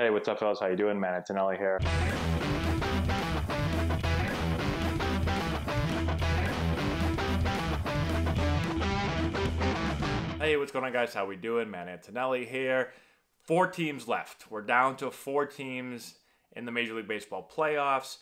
Hey, what's up, fellas? How you doing? Man, Antonelli here. Hey, what's going on, guys? How we doing? Man, Antonelli here. 4 teams left. We're down to 4 teams in the Major League Baseball playoffs.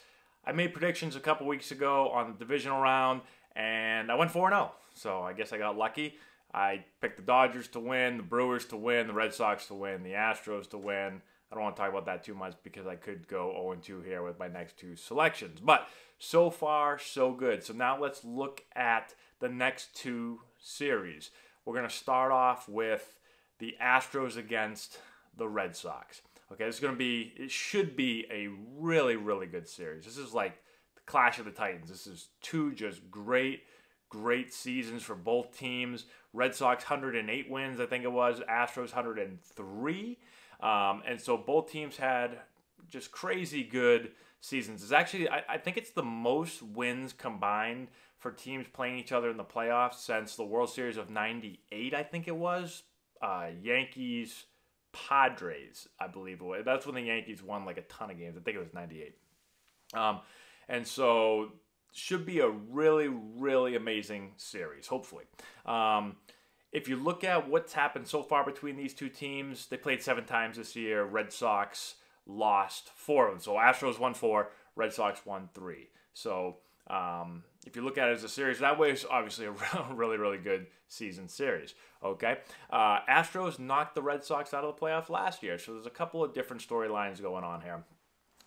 I made predictions a couple weeks ago on the divisional round, and I went 4-0. So I guess I got lucky. I picked the Dodgers to win, the Brewers to win, the Red Sox to win, the Astros to win. I don't want to talk about that too much because I could go 0-2 here with my next 2 selections. But so far, so good. So now let's look at the next 2 series. We're going to start off with the Astros against the Red Sox. Okay, it should be a really, really good series. This is like the Clash of the Titans. This is 2 just great seasons for both teams. Red Sox 108 wins, I think it was. Astros 103. And so both teams had just crazy good seasons. It's actually, I think it's the most wins combined for teams playing each other in the playoffs since the World Series of '98, I think it was. Yankees, Padres, I believe it was. That's when the Yankees won like a ton of games. I think it was '98. And so should be a really, really amazing series, hopefully. If you look at what's happened so far between these 2 teams, they played 7 times this year. Red Sox lost 4 of them. So Astros won 4, Red Sox won 3. So if you look at it as a series, that way it's obviously a really, really good season series. Okay, Astros knocked the Red Sox out of the playoffs last year. So there's a couple of different storylines going on here.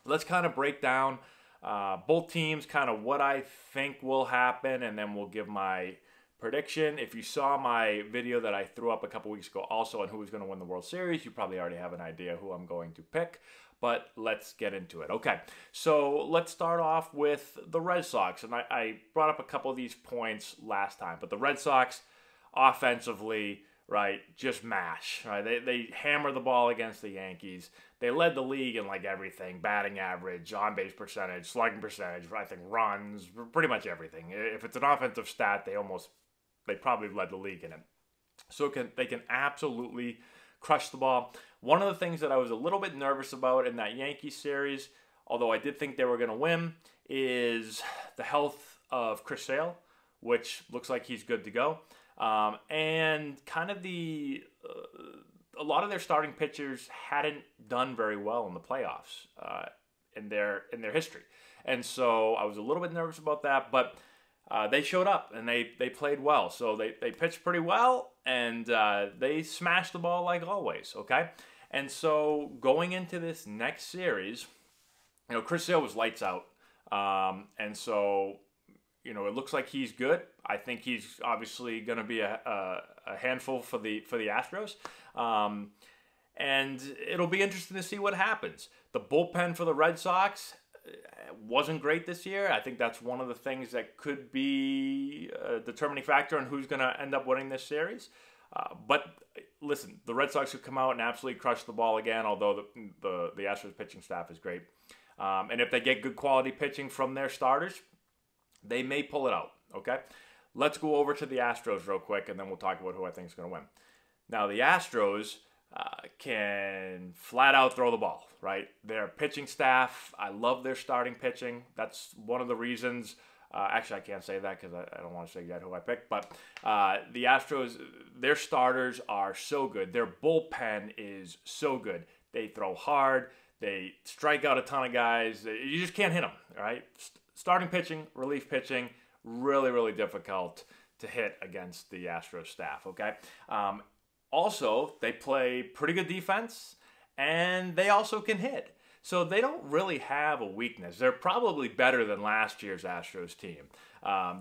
Let's kind of break down both teams, kind of what I think will happen, and then we'll give my prediction. If you saw my video that I threw up a couple weeks ago also on who was going to win the World Series, you probably already have an idea who I'm going to pick, but let's get into it. Okay, so let's start off with the Red Sox, and I brought up a couple of these points last time, but the Red Sox offensively, right, just mash, right? They hammer the ball against the Yankees. They led the league in like everything: batting average, on-base percentage, slugging percentage, I think runs, pretty much everything. If it's an offensive stat, they probably led the league in it. So they can absolutely crush the ball. One of the things that I was a little bit nervous about in that Yankees series, although I did think they were going to win, is the health of Chris Sale, which looks like he's good to go. And kind of a lot of their starting pitchers hadn't done very well in the playoffs in their history. And so I was a little bit nervous about that, but they showed up and they played well. So they pitched pretty well, and they smashed the ball like always, okay? And so going into this next series, Chris Sale was lights out. And so, it looks like he's good. I think he's obviously going to be a handful for the Astros. And it'll be interesting to see what happens. The bullpen for the Red Sox wasn't great this year. I think that's one of the things that could be a determining factor on who's going to end up winning this series. But listen, the Red Sox could come out and absolutely crush the ball again, although the Astros pitching staff is great. And if they get good quality pitching from their starters, they may pull it out, okay? Let's go over to the Astros real quick, and then we'll talk about who I think is going to win. Now, the Astros can flat out throw the ball, right? Their pitching staff, I love their starting pitching. That's one of the reasons. Actually, I can't say that because I don't want to say yet who I picked. But the Astros, their starters are so good. Their bullpen is so good. They throw hard. They strike out a ton of guys. You just can't hit them, right? Starting pitching, relief pitching, really, really difficult to hit against the Astros staff, okay? Also, they play pretty good defense, and they also can hit. So they don't really have a weakness. They're probably better than last year's Astros team.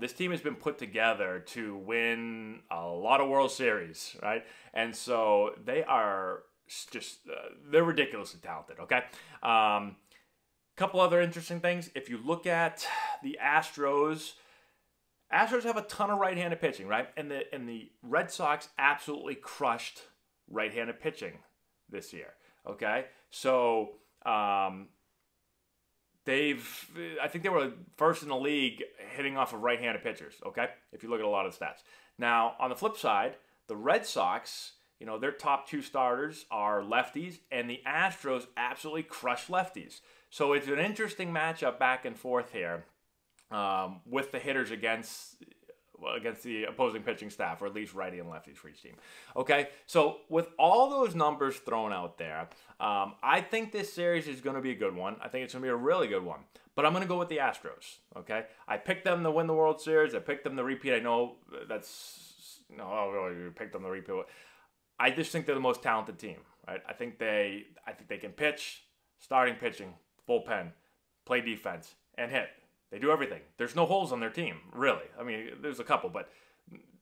This team has been put together to win a lot of World Series, right? And so they are just, they're ridiculously talented, okay? Couple other interesting things. If you look at the Astros have a ton of right-handed pitching, right? And the Red Sox absolutely crushed right-handed pitching this year, okay? So I think they were first in the league hitting off of right-handed pitchers, okay? If you look at a lot of the stats. Now, on the flip side, the Red Sox You know, their top 2 starters are lefties, and the Astros absolutely crush lefties. So it's an interesting matchup back and forth here with the hitters against the opposing pitching staff, or at least righty and lefties for each team. Okay, so with all those numbers thrown out there, I think this series is going to be a good one. I think it's going to be a really good one. But I'm going to go with the Astros. Okay, I picked them to win the World Series. I picked them to repeat. I know that's you picked them to repeat. I just think they're the most talented team. Right? I think they can pitch, starting pitching, bullpen, play defense, and hit. They do everything. There's no holes on their team, really. I mean, there's a couple, but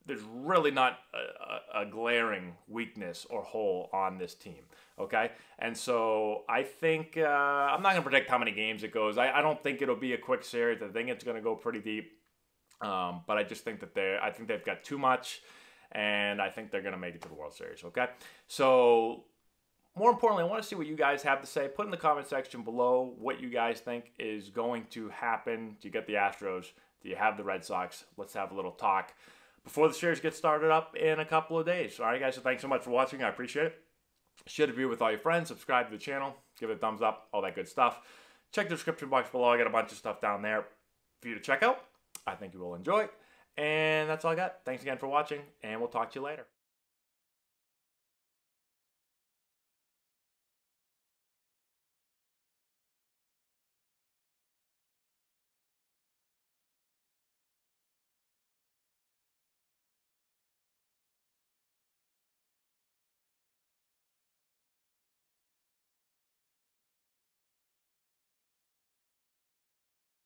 there's really not a glaring weakness or hole on this team, okay? And so I think, I'm not going to predict how many games it goes. I don't think it'll be a quick series. I think it's going to go pretty deep. But I just think that I think they've got too much, and I think they're going to make it to the World Series, okay? So more importantly, I want to see what you guys have to say. Put in the comment section below what you guys think is going to happen. Do you get the Astros? Do you have the Red Sox? Let's have a little talk before the series gets started up in a couple of days. All right, guys, so thanks so much for watching. I appreciate it. Share the video with all your friends. Subscribe to the channel. Give it a thumbs up. All that good stuff. Check the description box below. I got a bunch of stuff down there for you to check out. I think you will enjoy. And that's all I got. Thanks again for watching, and we'll talk to you later.